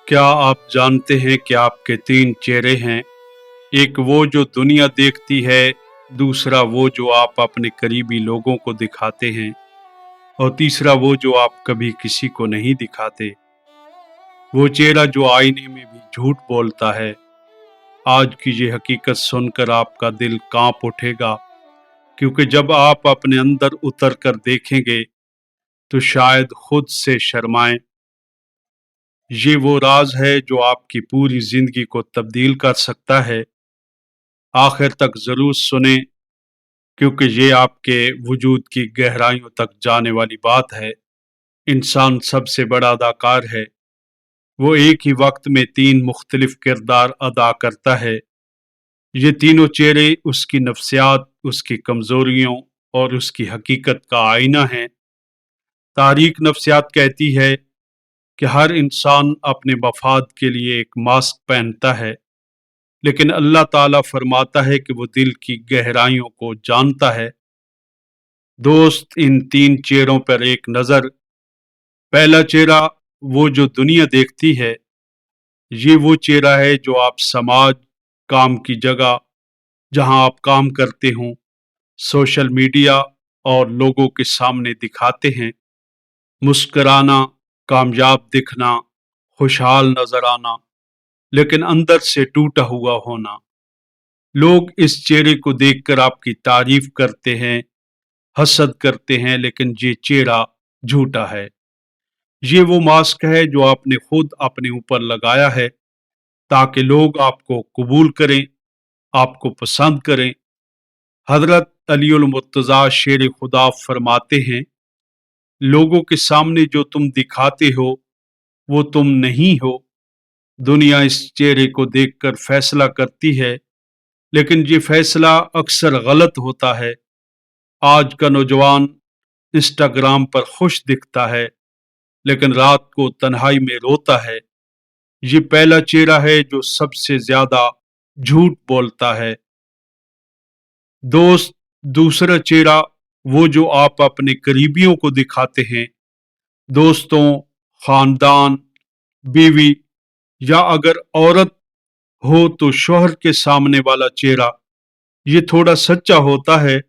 क्या आप जानते हैं कि आपके तीन चेहरे हैं? एक वो जो दुनिया देखती है, दूसरा वो जो आप अपने करीबी लोगों को दिखाते हैं और तीसरा वो जो आप कभी किसी को नहीं दिखाते। वो चेहरा जो आईने में भी झूठ बोलता है। आज की ये हकीकत सुनकर आपका दिल कांप उठेगा, क्योंकि जब आप अपने अंदर उतर कर देखेंगे तो शायद खुद से शर्माएं। ये वो राज है जो आपकी पूरी जिंदगी को तब्दील कर सकता है। आखिर तक जरूर सुने, क्योंकि ये आपके वजूद की गहराइयों तक जाने वाली बात है। इंसान सबसे बड़ा अदाकार है। वो एक ही वक्त में तीन मुख्तलिफ किरदार अदा करता है। ये तीनों चेहरे उसकी नफ्सियात, उसकी कमजोरियों और उसकी हकीकत का आईना है। तारीख नफ्सियात कहती है कि हर इंसान अपने मफाद के लिए एक मास्क पहनता है, लेकिन अल्लाह ताला फरमाता है कि वो दिल की गहराइयों को जानता है। दोस्त, इन तीन चेहरों पर एक नजर। पहला चेहरा, वो जो दुनिया देखती है। ये वो चेहरा है जो आप समाज, काम की जगह, जहां आप काम करते हों, सोशल मीडिया और लोगों के सामने दिखाते हैं। मुस्कुराना, कामयाब दिखना, खुशहाल नजर आना, लेकिन अंदर से टूटा हुआ होना। लोग इस चेहरे को देखकर आपकी तारीफ करते हैं, हसद करते हैं, लेकिन ये चेहरा झूठा है। ये वो मास्क है जो आपने खुद अपने ऊपर लगाया है, ताकि लोग आपको कबूल करें, आपको पसंद करें। हजरत अलीउल मुर्तजा शेर खुदा फरमाते हैं, लोगों के सामने जो तुम दिखाते हो वो तुम नहीं हो। दुनिया इस चेहरे को देखकर फैसला करती है, लेकिन ये फैसला अक्सर गलत होता है। आज का नौजवान इंस्टाग्राम पर खुश दिखता है, लेकिन रात को तन्हाई में रोता है। ये पहला चेहरा है जो सबसे ज्यादा झूठ बोलता है। दोस्त, दूसरा चेहरा, वो जो आप अपने करीबियों को दिखाते हैं। दोस्तों, खानदान, बीवी, या अगर औरत हो तो शौहर के सामने वाला चेहरा। ये थोड़ा सच्चा होता है,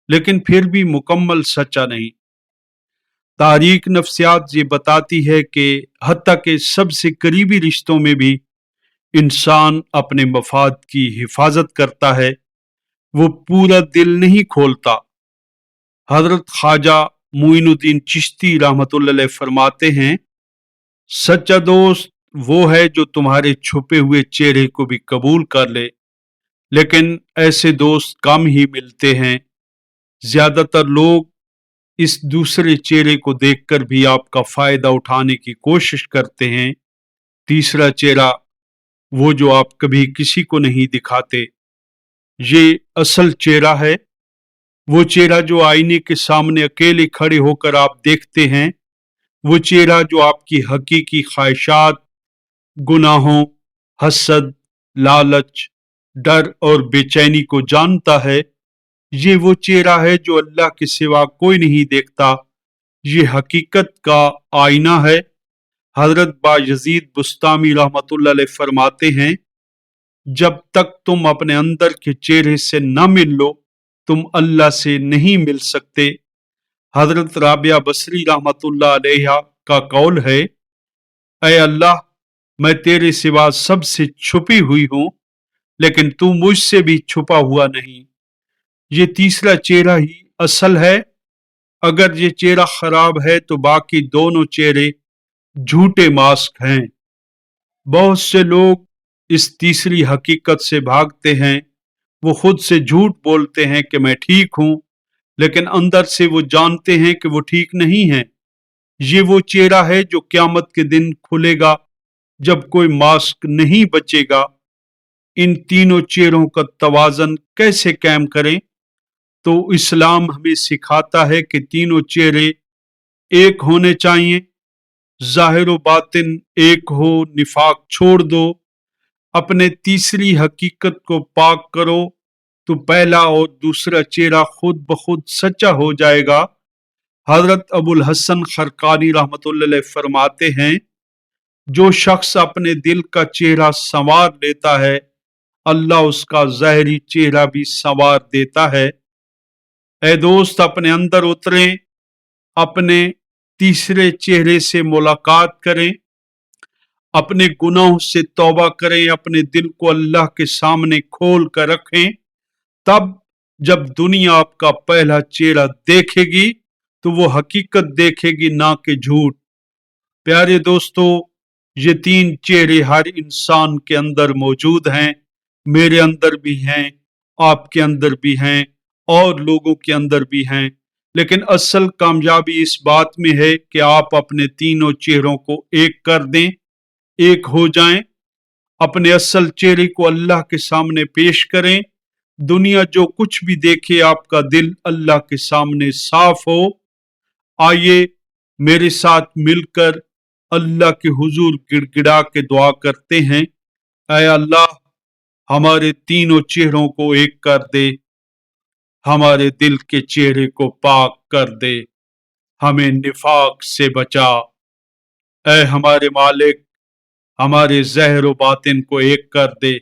लेकिन फिर भी मुकम्मल सच्चा नहीं। तारीख नफ्सियात ये बताती है कि हत्ता के सबसे करीबी रिश्तों में भी इंसान अपने मफाद की हिफाजत करता है, वो पूरा दिल नहीं खोलता। हजरत ख्वाजा मुइनुद्दीन चिश्ती रहमतुल्लाह अलैह फरमाते हैं, सच्चा दोस्त वो है जो तुम्हारे छुपे हुए चेहरे को भी कबूल कर ले। लेकिन ऐसे दोस्त कम ही मिलते हैं। ज्यादातर लोग इस दूसरे चेहरे को देखकर भी आपका फायदा उठाने की कोशिश करते हैं। तीसरा चेहरा, वो जो आप कभी किसी को नहीं दिखाते। ये असल चेहरा है। वो चेहरा जो आईने के सामने अकेले खड़े होकर आप देखते हैं। वो चेहरा जो आपकी हकीकी ख्वाहिशात, गुनाहों, हसद, लालच, डर और बेचैनी को जानता है। ये वो चेहरा है जो अल्लाह के सिवा कोई नहीं देखता। ये हकीकत का आईना है। हजरत बायजीद बुस्तामी रहमतुल्लाह अलैह फरमाते हैं, जब तक तुम अपने अंदर के चेहरे से न मिल लो, तुम अल्लाह से नहीं मिल सकते। हजरत राबिया बसरी रहमतुल्लाह अलैहा का कौल है, ऐ अल्लाह, मैं तेरे सिवा सबसे छुपी हुई हूं, लेकिन तू मुझसे भी छुपा हुआ नहीं। ये तीसरा चेहरा ही असल है। अगर ये चेहरा खराब है तो बाकी दोनों चेहरे झूठे मास्क हैं। बहुत से लोग इस तीसरी हकीकत से भागते हैं। वो खुद से झूठ बोलते हैं कि मैं ठीक हूं, लेकिन अंदर से वो जानते हैं कि वो ठीक नहीं है। ये वो चेहरा है जो क्यामत के दिन खुलेगा, जब कोई मास्क नहीं बचेगा। इन तीनों चेहरों का तवाजन कैसे कायम करें? तो इस्लाम हमें सिखाता है कि तीनों चेहरे एक होने चाहिए। जाहिर व बातिन एक हो, निफाक छोड़ दो। अपने तीसरी हकीकत को पाक करो, तो पहला और दूसरा चेहरा खुद ब खुद सच्चा हो जाएगा। हजरत अबुल हसन खरकानी रहमतुल्लाह अलैह फरमाते हैं, जो शख्स अपने दिल का चेहरा संवार लेता है, अल्लाह उसका ज़ाहिरी चेहरा भी संवार देता है। ऐ दोस्त, अपने अंदर उतरें, अपने तीसरे चेहरे से मुलाकात करें, अपने गुनाहों से तौबा करें, अपने दिल को अल्लाह के सामने खोल कर रखें। तब जब दुनिया आपका पहला चेहरा देखेगी तो वो हकीकत देखेगी, ना कि झूठ। प्यारे दोस्तों, ये तीन चेहरे हर इंसान के अंदर मौजूद हैं, मेरे अंदर भी हैं, आपके अंदर भी हैं और लोगों के अंदर भी हैं। लेकिन असल कामयाबी इस बात में है कि आप अपने तीनों चेहरों को एक कर दें, एक हो जाएं, अपने असल चेहरे को अल्लाह के सामने पेश करें। दुनिया जो कुछ भी देखे, आपका दिल अल्लाह के सामने साफ हो। आइए मेरे साथ मिलकर अल्लाह के हुजूर गिड़गिड़ा के दुआ करते हैं, ऐ अल्लाह, हमारे तीनों चेहरों को एक कर दे, हमारे दिल के चेहरे को पाक कर दे, हमें निफाक से बचा। ऐ हमारे मालिक, हमारे ज़हर व बातिन को एक कर दे,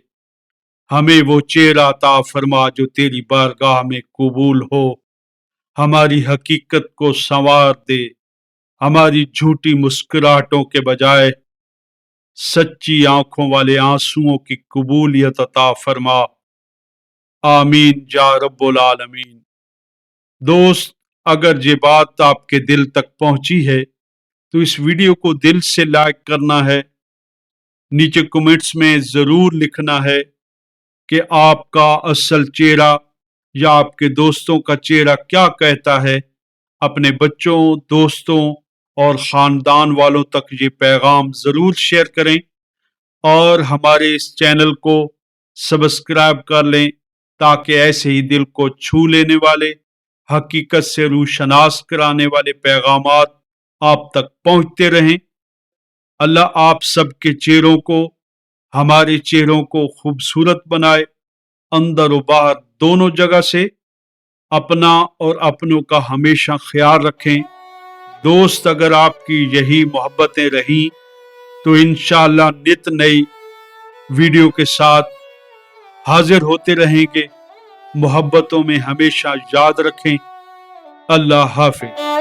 हमें वो चेहरा अता फरमा जो तेरी बारगाह में कबूल हो। हमारी हकीकत को संवार दे, हमारी झूठी मुस्कुराहटों के बजाय सच्ची आंखों वाले आंसुओं की कबूलियत अता फरमा। आमीन या रब्बुल आलमीन। दोस्त, अगर ये बात आपके दिल तक पहुंची है तो इस वीडियो को दिल से लाइक करना है। नीचे कमेंट्स में जरूर लिखना है कि आपका असल चेहरा या आपके दोस्तों का चेहरा क्या कहता है। अपने बच्चों, दोस्तों और खानदान वालों तक ये पैगाम जरूर शेयर करें और हमारे इस चैनल को सब्सक्राइब कर लें ताकि ऐसे ही दिल को छू लेने वाले, हकीकत से रूशनास कराने वाले पैगामात आप तक पहुंचते रहें। अल्लाह आप सबके चेहरों को, हमारे चेहरों को खूबसूरत बनाए, अंदर और बाहर दोनों जगह से। अपना और अपनों का हमेशा ख्याल रखें। दोस्त, अगर आपकी यही मोहब्बतें रही तो इंशाअल्लाह नित नई वीडियो के साथ हाजिर होते रहेंगे। मोहब्बतों में हमेशा याद रखें। अल्लाह हाफिज।